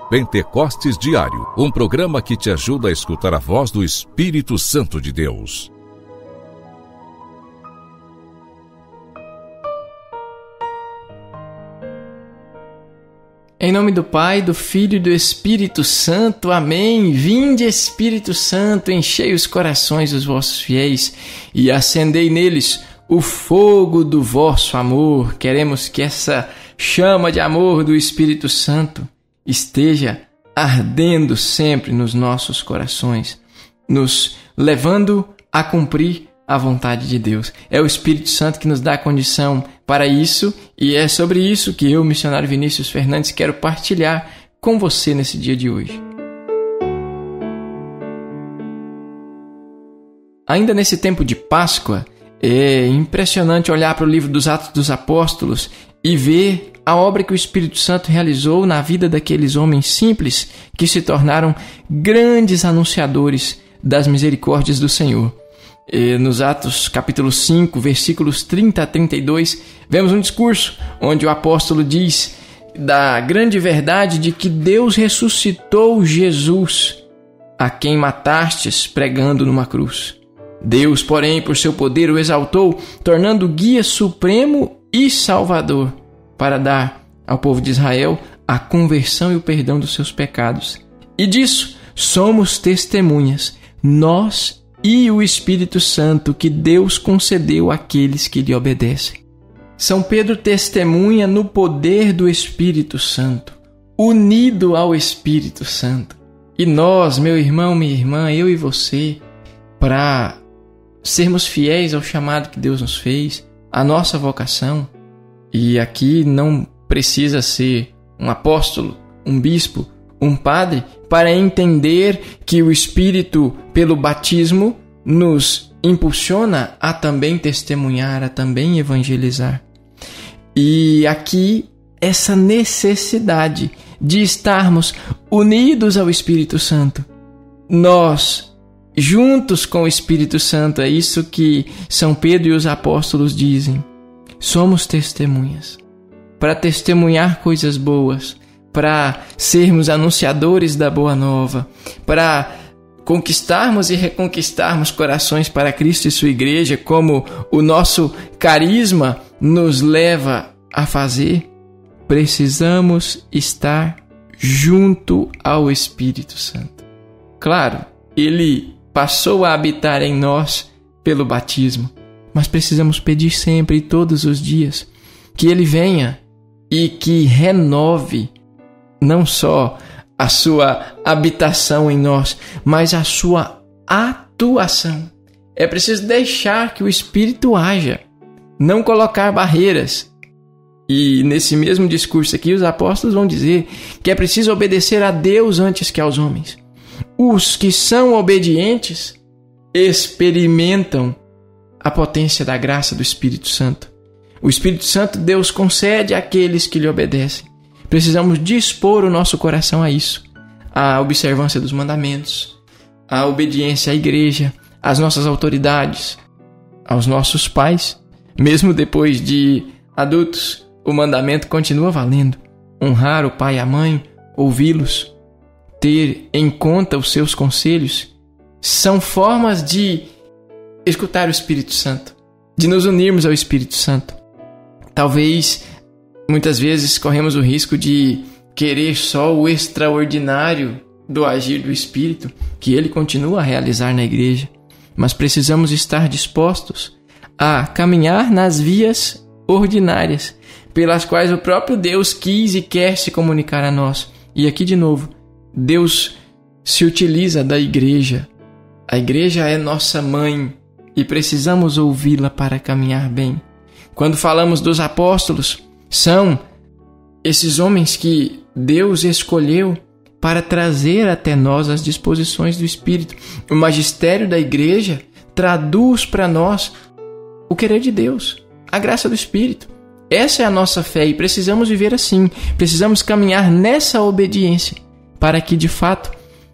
Pentecostes Diário, um programa que te ajuda a escutar a voz do Espírito Santo de Deus. Em nome do Pai, do Filho e do Espírito Santo. Amém. Vinde, Espírito Santo, enchei os corações dos vossos fiéis e acendei neles o fogo do vosso amor. Queremos que essa chama de amor do Espírito Santo esteja ardendo sempre nos nossos corações, nos levando a cumprir a vontade de Deus. É o Espírito Santo que nos dá a condição para isso, e é sobre isso que eu, missionário Vinícius Fernandes, quero partilhar com você nesse dia de hoje. Ainda nesse tempo de Páscoa, é impressionante olhar para o livro dos Atos dos Apóstolos e ver a obra que o Espírito Santo realizou na vida daqueles homens simples que se tornaram grandes anunciadores das misericórdias do Senhor. Nos Atos capítulo 5, versículos 30 a 32, vemos um discurso onde o apóstolo diz da grande verdade de que Deus ressuscitou Jesus, a quem matastes pregando numa cruz. Deus, porém, por seu poder o exaltou, tornando guia supremo e salvador, para dar ao povo de Israel a conversão e o perdão dos seus pecados. E disso somos testemunhas, nós e o Espírito Santo que Deus concedeu àqueles que lhe obedecem. São Pedro testemunha no poder do Espírito Santo, unido ao Espírito Santo. E nós, meu irmão, minha irmã, eu e você, para sermos fiéis ao chamado que Deus nos fez, à nossa vocação, e aqui não precisa ser um apóstolo, um bispo, um padre, para entender que o Espírito, pelo batismo, nos impulsiona a também testemunhar, a também evangelizar. E aqui, essa necessidade de estarmos unidos ao Espírito Santo. Nós, juntos com o Espírito Santo, é isso que São Pedro e os apóstolos dizem. Somos testemunhas. Para testemunhar coisas boas, para sermos anunciadores da Boa Nova, para conquistarmos e reconquistarmos corações para Cristo e sua igreja, como o nosso carisma nos leva a fazer, precisamos estar junto ao Espírito Santo. Claro, ele passou a habitar em nós pelo batismo, mas precisamos pedir sempre e todos os dias que ele venha e que renove não só a sua habitação em nós, mas a sua atuação. É preciso deixar que o Espírito haja, não colocar barreiras. E nesse mesmo discurso aqui, os apóstolos vão dizer que é preciso obedecer a Deus antes que aos homens. Os que são obedientes experimentam a potência da graça do Espírito Santo. O Espírito Santo Deus concede àqueles que lhe obedecem. Precisamos dispor o nosso coração a isso, à observância dos mandamentos, à obediência à igreja, às nossas autoridades, aos nossos pais. Mesmo depois de adultos, o mandamento continua valendo. Honrar o pai e a mãe, ouvi-los, ter em conta os seus conselhos, são formas de escutar o Espírito Santo, de nos unirmos ao Espírito Santo. Talvez, muitas vezes, corremos o risco de querer só o extraordinário do agir do Espírito, que ele continua a realizar na igreja, mas precisamos estar dispostos a caminhar nas vias ordinárias, pelas quais o próprio Deus quis e quer se comunicar a nós. E aqui, de novo, Deus se utiliza da igreja. A igreja é nossa mãe e precisamos ouvi-la para caminhar bem. Quando falamos dos apóstolos, são esses homens que Deus escolheu para trazer até nós as disposições do Espírito. O magistério da igreja traduz para nós o querer de Deus, a graça do Espírito. Essa é a nossa fé e precisamos viver assim. Precisamos caminhar nessa obediência para que, de fato,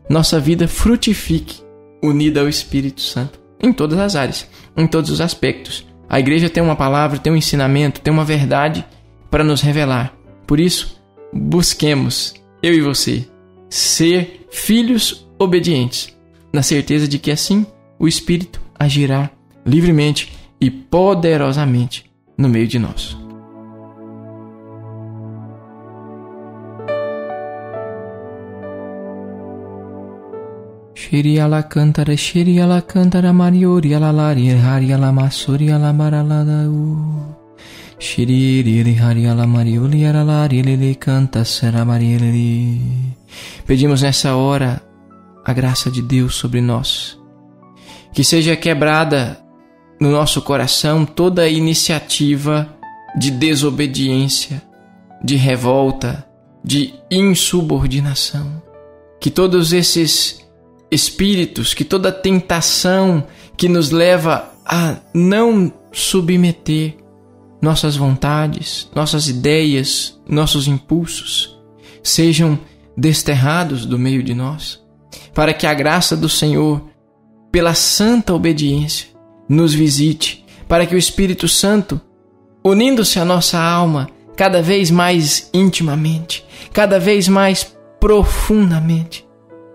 nossa vida frutifique unida ao Espírito Santo em todas as áreas, em todos os aspectos. A igreja tem uma palavra, tem um ensinamento, tem uma verdade para nos revelar. Por isso, busquemos, eu e você, ser filhos obedientes, na certeza de que assim o Espírito agirá livremente e poderosamente no meio de nós. Shiriala cantara mariori alalari hariala masori alamaralada. Shiriri hariala marioli alalari lili canta seramarieli. Pedimos nessa hora a graça de Deus sobre nós. Que seja quebrada no nosso coração toda iniciativa de desobediência, de revolta, de insubordinação. Que todos esses espíritos, que toda tentação que nos leva a não submeter nossas vontades, nossas ideias, nossos impulsos, sejam desterrados do meio de nós, para que a graça do Senhor, pela santa obediência, nos visite, para que o Espírito Santo, unindo-se à nossa alma cada vez mais intimamente, cada vez mais profundamente,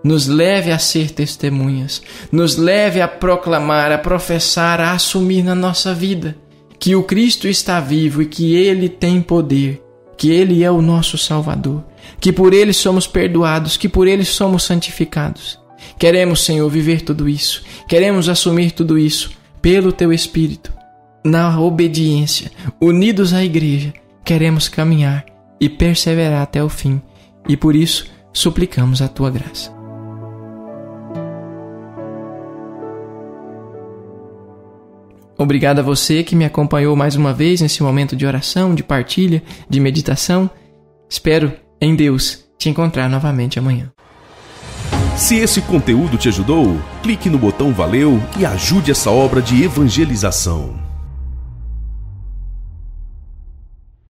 nos leve a ser testemunhas, nos leve a proclamar, a professar, a assumir na nossa vida que o Cristo está vivo e que Ele tem poder, que Ele é o nosso Salvador, que por Ele somos perdoados, que por Ele somos santificados. Queremos, Senhor, viver tudo isso, queremos assumir tudo isso pelo Teu Espírito, na obediência, unidos à Igreja, queremos caminhar e perseverar até o fim, e por isso suplicamos a Tua graça. Obrigado a você que me acompanhou mais uma vez nesse momento de oração, de partilha, de meditação. Espero, em Deus, te encontrar novamente amanhã. Se esse conteúdo te ajudou, clique no botão Valeu e ajude essa obra de evangelização.